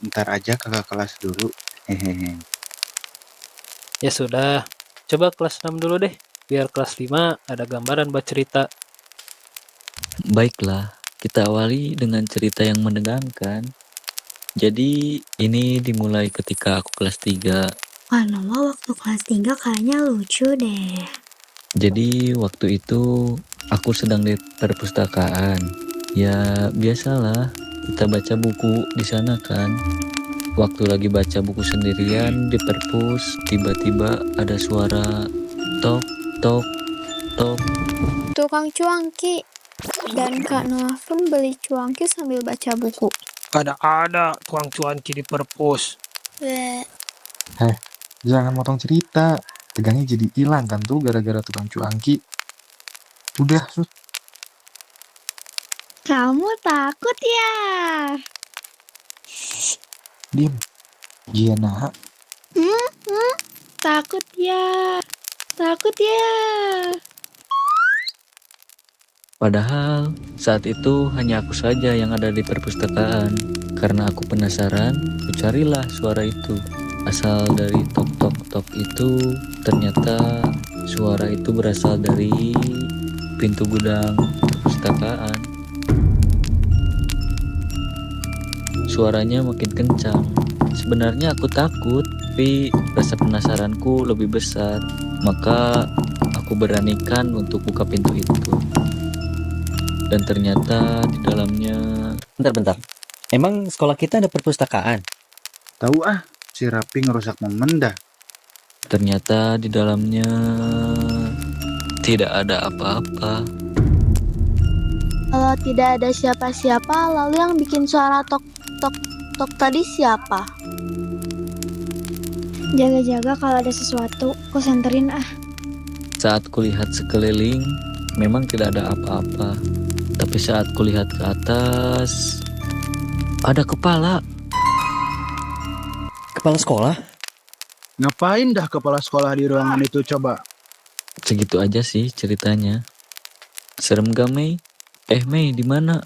ntar aja kakak kelas dulu. Hehehe.
Ya sudah, coba kelas 6 dulu deh. Biar kelas 5 ada gambaran buat cerita.
Baiklah, kita awali dengan cerita yang menegangkan. Jadi, ini dimulai ketika aku kelas 3.
Wah, Noah waktu kelas 3 kayaknya lucu deh.
Jadi, waktu itu aku sedang di perpustakaan. Ya, biasalah, kita baca buku di sana kan. Waktu lagi baca buku sendirian di perpus, tiba-tiba ada suara tok, tok, tok.
Tukang cuangki. Dan Kak Noah pun beli cuangki sambil baca buku.
Ada tukang cuanki di perpus.
Bleh.
Jangan motong cerita. Tegangnya jadi hilang kan tuh gara-gara tukang cuangki. Udah, Sus.
Kamu takut ya?
Diam. Giana.
Takut ya? Takut ya?
Padahal saat itu hanya aku saja yang ada di perpustakaan. Karena aku penasaran, ku carilah suara itu. Asal dari tok-tok-tok itu, ternyata suara itu berasal dari pintu gudang perpustakaan. Suaranya makin kencang. Sebenarnya aku takut, tapi rasa penasaranku lebih besar. Maka aku beranikan untuk buka pintu itu. Dan ternyata di dalamnya...
Bentar. Emang sekolah kita ada perpustakaan?
Tahu ah, si Rapi ngerusak momen dah.
Ternyata di dalamnya tidak ada apa-apa.
Kalau tidak ada siapa-siapa, lalu yang bikin suara tok tok tok tadi siapa? Jaga-jaga kalau ada sesuatu, ku senterin ah.
Saat kulihat sekeliling, memang tidak ada apa-apa. Tapi saat kulihat ke atas, ada kepala.
Kepala sekolah?
Ngapain dah kepala sekolah di ruangan itu coba?
Segitu aja sih ceritanya. Serem gak, Mei? Mei, di mana?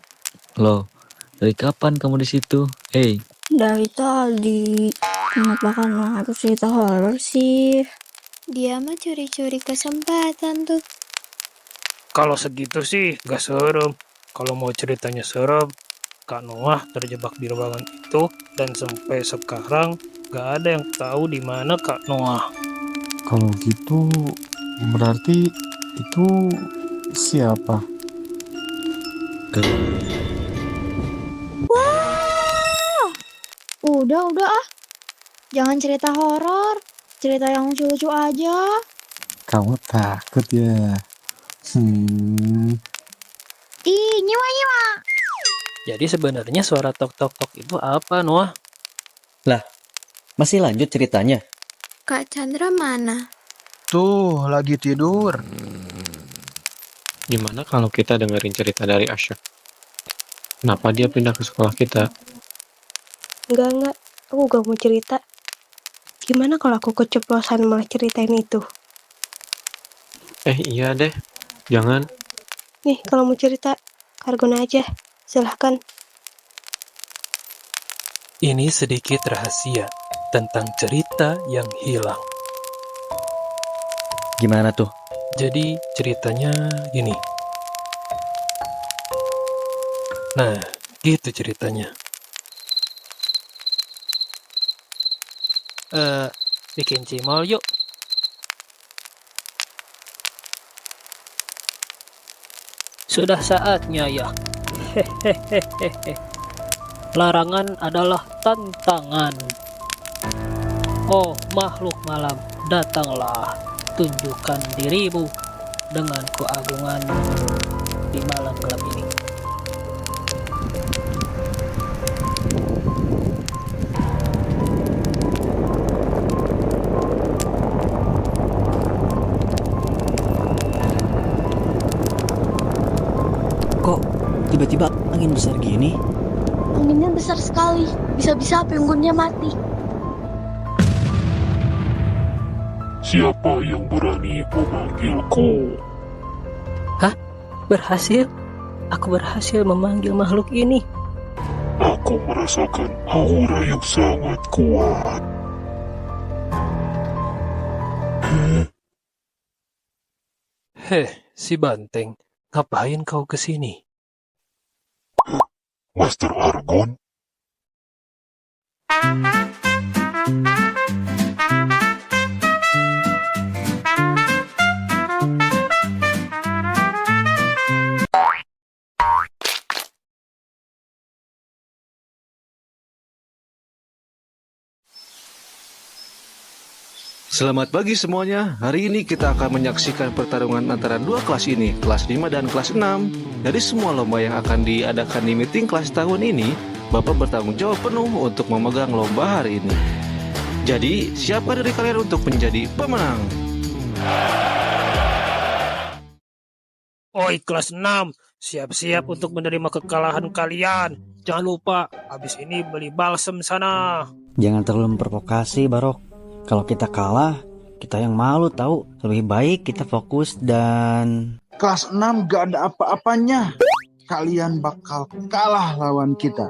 Loh, dari kapan kamu di situ? Hey.
Dari tadi. Kenapa kan harus cerita horor sih?
Dia mah curi-curi kesempatan tuh.
Kalau segitu sih gak serem. Kalau mau ceritanya serem, Kak Noah terjebak di ruangan itu dan sampai sekarang gak ada yang tahu di mana Kak Noah.
Kalau gitu, berarti itu siapa?
Wah, udah ah. Jangan cerita horor, cerita yang lucu-lucu aja.
Kamu takut ya?
Ih, nyiwa.
Jadi sebenarnya suara tok-tok-tok itu apa, Noah?
Lah, masih lanjut ceritanya?
Kak Chandra mana?
Tuh, lagi tidur.
Gimana kalau kita dengerin cerita dari Asya? Kenapa dia pindah ke sekolah kita?
Enggak, aku gak mau cerita. Gimana kalau aku keceplosan malah ceritain itu?
Iya deh, jangan.
Nih, kalau mau cerita, Kargona aja. Silahkan.
Ini sedikit rahasia tentang cerita yang hilang.
Gimana tuh?
Jadi ceritanya gini. Nah, gitu ceritanya. Bikin cimol yuk. Sudah saatnya ya. Hehehehe. Larangan adalah tantangan. Oh makhluk malam, datanglah. Tunjukkan dirimu dengan keagungan di malam gelap ini.
Kok tiba-tiba angin besar gini?
Anginnya besar sekali, bisa-bisa api unggunnya mati.
Siapa yang berani memanggilku?
Hah? Berhasil? Aku berhasil memanggil makhluk ini.
Aku merasakan aura yang sangat kuat.
Heh, si Banteng, ngapain kau kesini?
Master Argon?
Selamat pagi semuanya. Hari ini kita akan menyaksikan pertarungan antara dua kelas ini, kelas 5 dan kelas 6. Dari semua lomba yang akan diadakan di meeting kelas tahun ini, Bapak bertanggung jawab penuh untuk memegang lomba hari ini. Jadi, siapa dari kalian untuk menjadi pemenang?
Oi kelas 6, siap-siap untuk menerima kekalahan kalian. Jangan lupa, habis ini beli balsem sana.
Jangan terlalu memprovokasi, Barok. Kalau kita kalah, kita yang malu tahu. Lebih baik kita fokus dan...
Kelas 6 gak ada apa-apanya. Kalian bakal kalah lawan kita.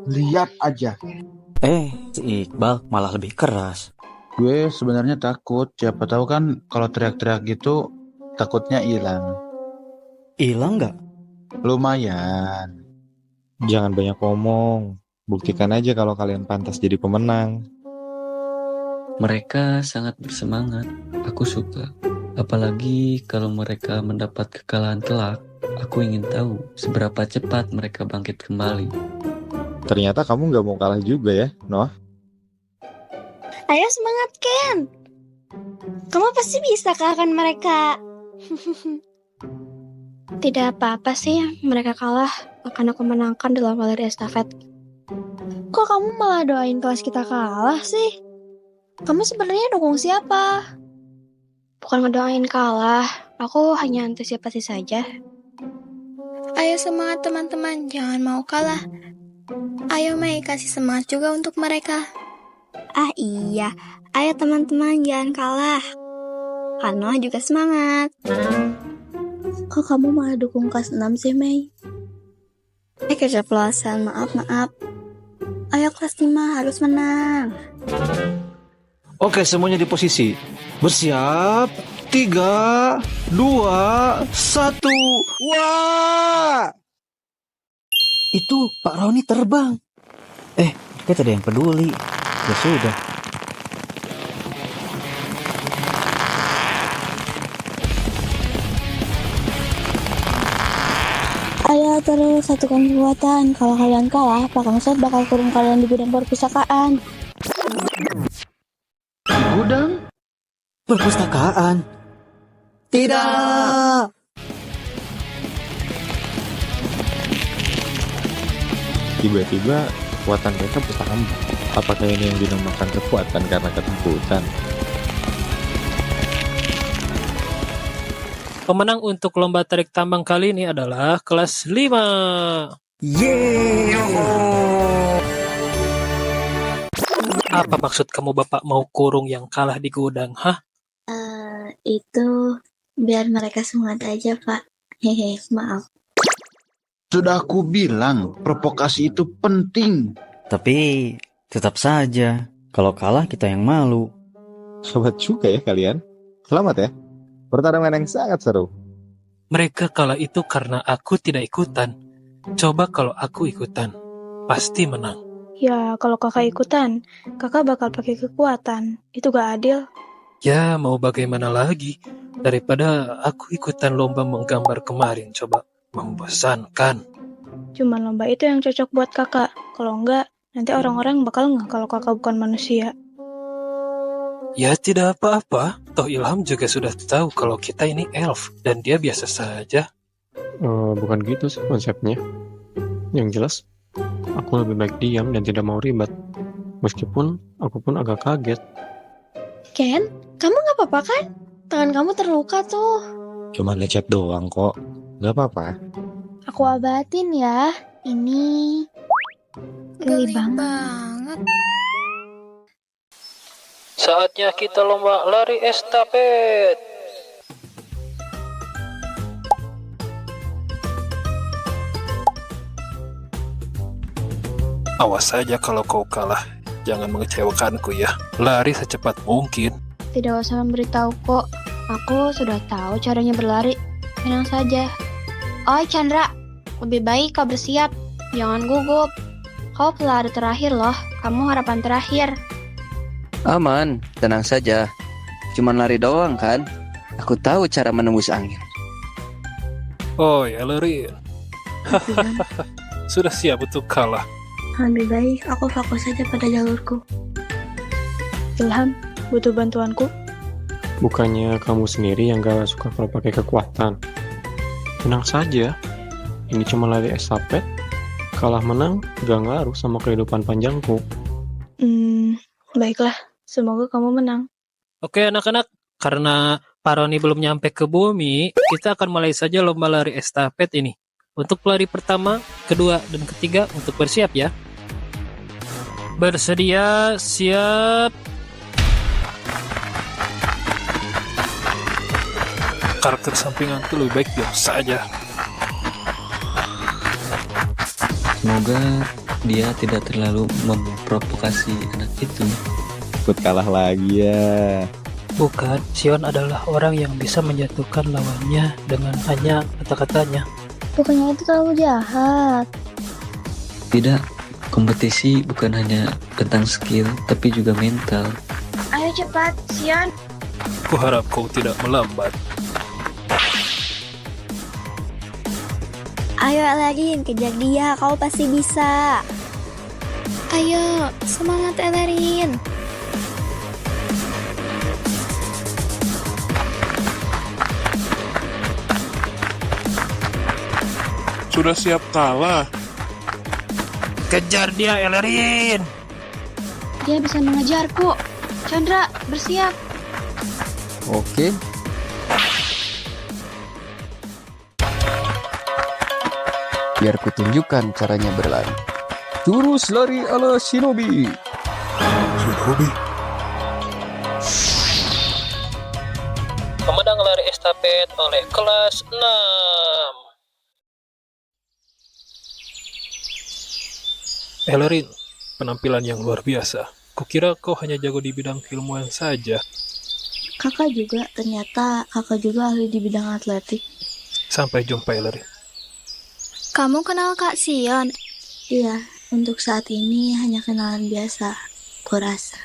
Lihat aja.
Si Iqbal malah lebih keras.
Gue sebenarnya takut. Siapa tahu kan kalau teriak-teriak gitu takutnya hilang.
Hilang nggak?
Lumayan. Jangan banyak ngomong. Buktikan aja kalau kalian pantas jadi pemenang.
Mereka sangat bersemangat. Aku suka. Apalagi kalau mereka mendapat kekalahan kelak. Aku ingin tahu seberapa cepat mereka bangkit kembali.
Ternyata kamu nggak mau kalah juga ya, Noah?
Ayo semangat, Ken. Kamu pasti bisa kalahkan mereka. Tidak apa-apa sih mereka kalah. Akan aku menangkan dalam lari estafet. Kok kamu malah doain kelas kita kalah sih? Kamu sebenarnya dukung siapa? Bukan ngedoain kalah, aku hanya antisipasi saja.
Ayo semangat teman-teman, jangan mau kalah. Ayo Mei, kasih semangat juga untuk mereka.
Ah iya, ayo teman-teman jangan kalah. Hano juga semangat.
Kok kamu malah dukung kelas 6 sih, Mei?
Keceplosan, maaf. Ayo kelas 5 harus menang.
Oke, semuanya di posisi. Bersiap. 3, 2, 1.
Wah! Itu Pak Roni terbang. Kita ada yang peduli. Ya sudah.
Ayo terus satukan kekuatan. Kalau kalian kalah, Pak Kangsot bakal kurung kalian di gudang perpustakaan.
Gudang?
Perpustakaan? Tidak!
Tiba-tiba kekuatan mereka bertambah. Apakah ini yang dinamakan kekuatan karena ketakutan?
Pemenang untuk lomba tarik tambang kali ini adalah kelas 5. Apa maksud kamu Bapak mau kurung yang kalah di gudang, hah?
Itu biar mereka semangat aja, Pak. Hehe, maaf.
Sudah aku bilang, provokasi itu penting.
Tapi tetap saja, kalau kalah kita yang malu.
Sobat juga ya kalian. Selamat ya. Pertarungan yang sangat seru.
Mereka kalah itu karena aku tidak ikutan. Coba kalau aku ikutan, pasti menang.
Ya, kalau kakak ikutan, kakak bakal pakai kekuatan. Itu gak adil.
Ya, mau bagaimana lagi? Daripada aku ikutan lomba menggambar kemarin, coba. Membosankan.
Cuman lomba itu yang cocok buat kakak. Kalau enggak, nanti orang-orang bakal nggak kalau kakak bukan manusia.
Ya tidak apa-apa. Toh Ilham juga sudah tahu kalau kita ini elf. Dan dia biasa saja.
Bukan gitu sih konsepnya. Yang jelas, aku lebih baik diam dan tidak mau ribet. Meskipun aku pun agak kaget.
Ken, kamu gak apa-apa kan? Tangan kamu terluka tuh.
Cuma lecet doang kok. Gak apa-apa.
Aku obatin ya. Ini geli banget.
Saatnya kita lomba lari estafet.
Awas saja kalau kau kalah. Jangan mengecewakanku ya. Lari secepat mungkin.
Tidak usah memberitahu kok. Aku sudah tahu caranya berlari. Tenang saja. Oi Chandra, lebih baik kau bersiap. Jangan gugup. Kau pelari terakhir loh. Kamu harapan terakhir.
Aman, tenang saja. Cuman lari doang kan? Aku tahu cara menembus angin.
Oh ya Lerin. Sudah siap untuk kalah.
Lebih baik aku fokus saja pada jalurku. Ilham, butuh bantuanku?
Bukannya kamu sendiri yang gak suka kalau pakai kekuatan. Tenang saja. Ini cuma lari estafet. Kalah menang gak ngaruh sama kehidupan panjangku.
Baiklah. Semoga kamu menang.
Oke anak-anak, karena Pak Roni belum nyampe ke bumi, kita akan mulai saja lomba lari estafet ini. Untuk pelari pertama, kedua, dan ketiga untuk bersiap ya. Bersedia, siap.
Karakter sampingan itu lebih baik diam saja.
Semoga dia tidak terlalu memprovokasi anak itu.
Ikut kalah lagi ya.
Bukan, Sion adalah orang yang bisa menjatuhkan lawannya dengan hanya kata-katanya.
Bukannya itu terlalu jahat.
Tidak, kompetisi bukan hanya tentang skill, tapi juga mental.
Ayo cepat, Sion.
Kuharap kau tidak melambat.
Ayo Elarin, kejar dia, kau pasti bisa.
Ayo, semangat Elarin.
Sudah siap kalah.
Kejar dia, Elarin.
Dia bisa mengejarku. Chandra, bersiap.
Oke. Biar kutunjukkan caranya berlari. Jurus lari ala Shinobi.
Shinobi.
Pemenang lari estafet oleh kelas 6.
Lerin, penampilan yang luar biasa. Kukira kau hanya jago di bidang keilmuan saja.
Kakak juga, ternyata kakak juga ahli di bidang atletik.
Sampai jumpa Lerin.
Kamu kenal Kak Sion?
Iya, untuk saat ini hanya kenalan biasa, kurasa.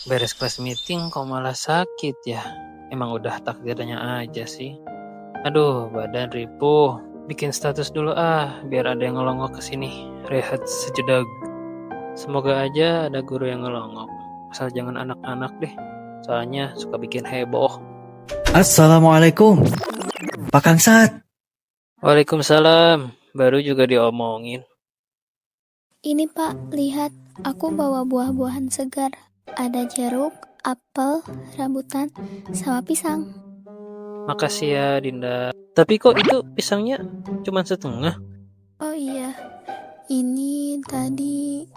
Beres kelas meeting kok malah sakit ya? Emang udah takdirnya aja sih. Aduh, badan ripuh. Bikin status dulu biar ada yang ngelongok ke sini. Rehat sejedak. Semoga aja ada guru yang ngelongok. Asal jangan anak-anak deh. Soalnya suka bikin heboh.
Assalamualaikum, Pak Kangsat.
Waalaikumsalam. Baru juga diomongin.
Ini Pak, lihat. Aku bawa buah-buahan segar. Ada jeruk, apel, rambutan, sama pisang.
Makasih ya Dinda. Tapi kok itu pisangnya cuma setengah?
Oh iya, ini tadi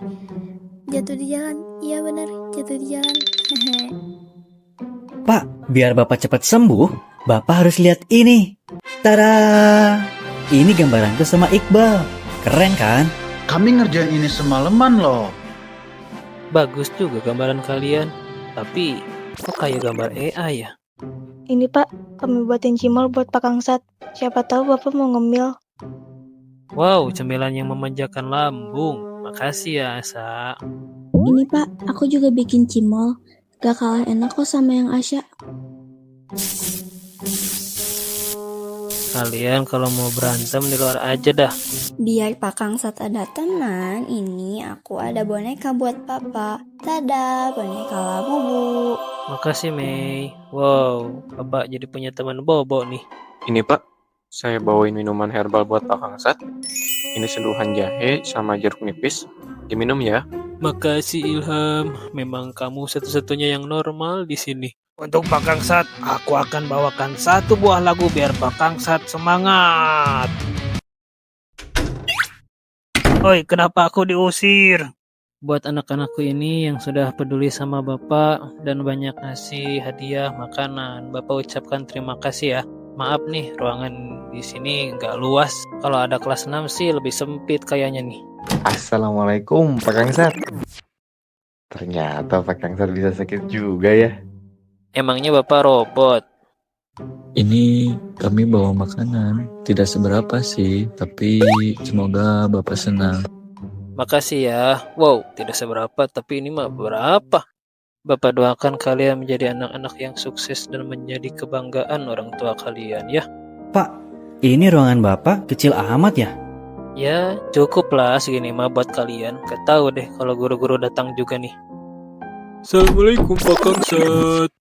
jatuh di jalan. Iya benar, jatuh di jalan.
Pak, biar Bapak cepat sembuh, Bapak harus lihat ini. Tada! Ini gambaranku sama Iqbal. Keren kan?
Kami ngerjain ini semalaman loh.
Bagus juga gambaran kalian. Tapi kok kayak gambar AI ya?
Ini Pak, kami buatin cimol buat Pak Kangsat. Siapa tahu Bapak mau ngemil.
Wow, cemilan yang memanjakan lambung. Makasih ya Asa.
Ini Pak, aku juga bikin cimol. Gak kalah enak kok sama yang Asya.
Kalian kalau mau berantem di luar aja dah.
Biar Pak Kangsat ada teman, ini aku ada boneka buat Papa. Tada, boneka Labubu.
Makasih Mei. Wow, Bapak jadi punya teman bobo nih.
Ini Pak, saya bawain minuman herbal buat Pak Kangsat. Ini seduhan jahe sama jeruk nipis. Diminum ya.
Makasih Ilham. Memang kamu satu-satunya yang normal di sini.
Untuk Pak Kangsat, aku akan bawakan satu buah lagu biar Pak Kangsat semangat. Oi, kenapa aku diusir?
Buat anak-anakku ini yang sudah peduli sama Bapak dan banyak ngasih hadiah makanan, Bapak ucapkan terima kasih ya. Maaf nih, ruangan di sini nggak luas. Kalau ada kelas 6 sih lebih sempit kayaknya nih.
Assalamualaikum Pak Kangsat. Ternyata Pak Kangsat bisa sakit juga ya.
Emangnya Bapak robot?
Ini kami bawa makanan. Tidak seberapa sih, tapi semoga Bapak senang.
Makasih ya. Wow, tidak seberapa, tapi ini mah berapa? Bapak doakan kalian menjadi anak-anak yang sukses dan menjadi kebanggaan orang tua kalian ya.
Pak, ini ruangan Bapak kecil amat ya?
Ya, cukup lah segini mah buat kalian. Gak tahu deh kalau guru-guru datang juga nih.
Assalamualaikum Pak Kangsat.